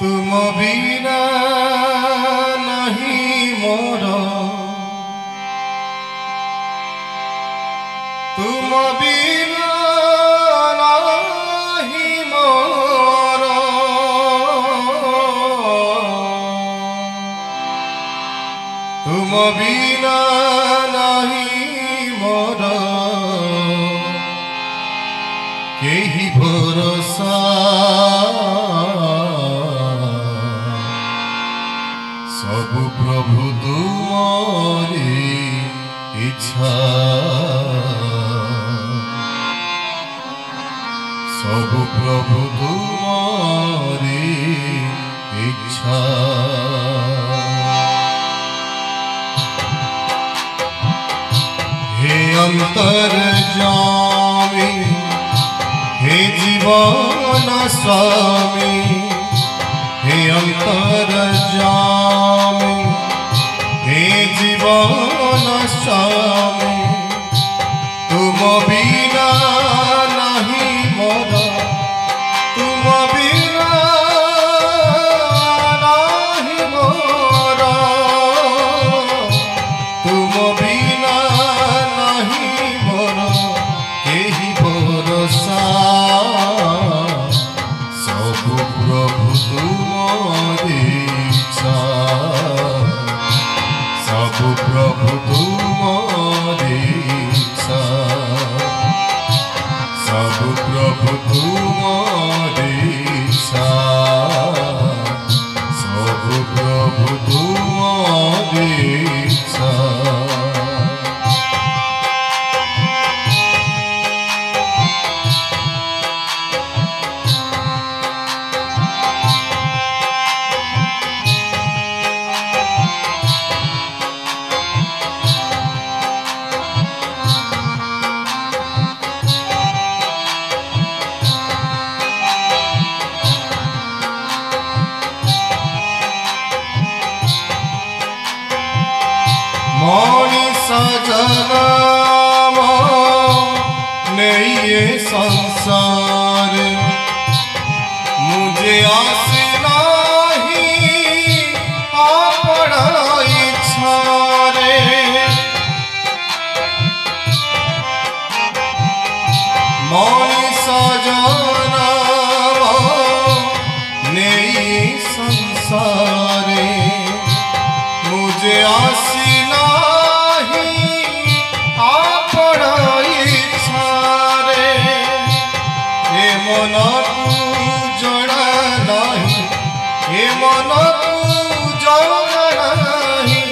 तुम बिना नहीं मोर, तुम बिना नहीं मोर, तुम बिना नहीं मोर केही भरोसा, सबु प्रभु तुमरी इच्छा, सबु प्रभु तुमरी इच्छा। हे अंतर्यामी, हे जीवन स्वामी, हे अंतर्यामी, हे जीवन स्वामी, तुम बिना नहीं मोर, तुम बिना नहीं मोर, तुम बिना नहीं मोर केही भरोसा, सबु प्रभु तुमरी इच्छा, सबु प्रभु तुमरी इच्छा, सबु प्रभु तुमरी इच्छा, सबु प्रभु तुमरी इच्छा। मनीष जन्म नहीं ये संसार, मुझे आस नहीं अपना इच्छा रे, मनीष जन्म नहीं संसार, मुझे आस मन को जड़ा नहीं, हे मन को जड़ा नहीं,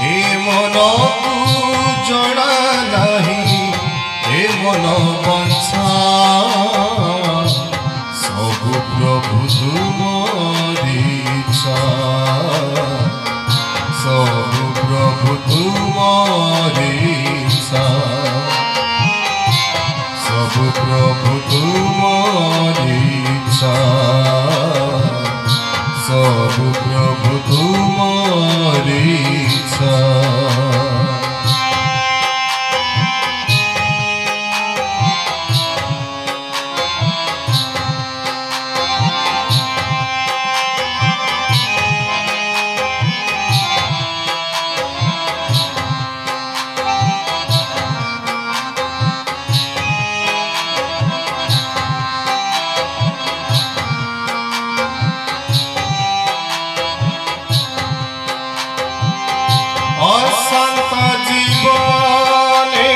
हे मन को जड़ा नहीं, हे मन बंछा, सबु प्रभु तुमरी इच्छा, सबु प्रभु तुमरी इच्छा, सबु प्रभु तुमरी इच्छा, सबु प्रभु तुमरी इच्छा। अशांत जीवने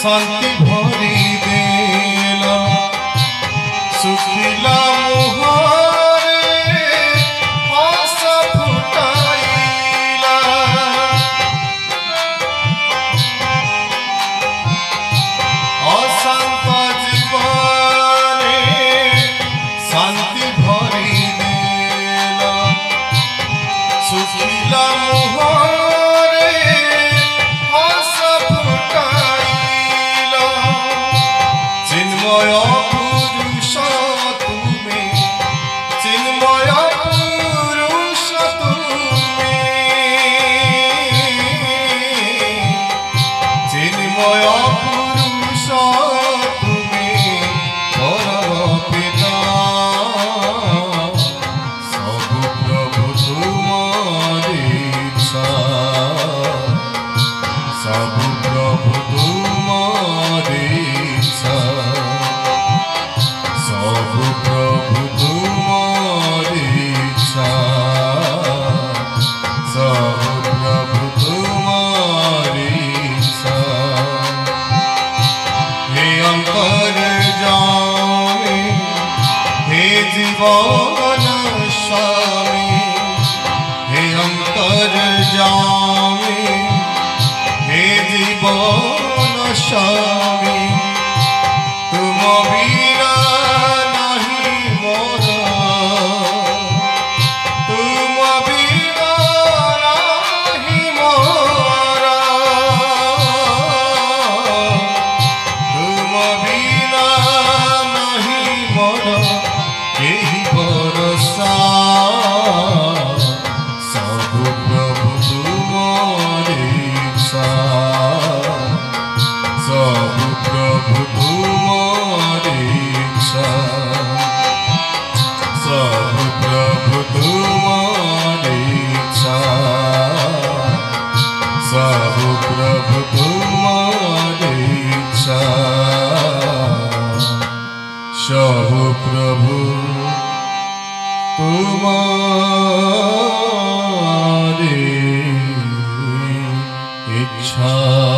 शांति भरी देला, सुखिला मुहारे हस फुटाइला, अशांत जीवने शांति भरी देला, सुखिला मुहारे हस फुटाइला, জীবন স্বামী তুম বিনা নাহি মোর তুম বিনা নাহি মোর তুম বিনা নাহি মোর কেহি ভরসা सबु प्रभु तुमरी इच्छा सबु प्रभु तुमरी इच्छा सबु प्रभु तुमरी इच्छा सबु प्रभु तुमरी इच्छा सबु प्रभु तुम्हारी इच्छा।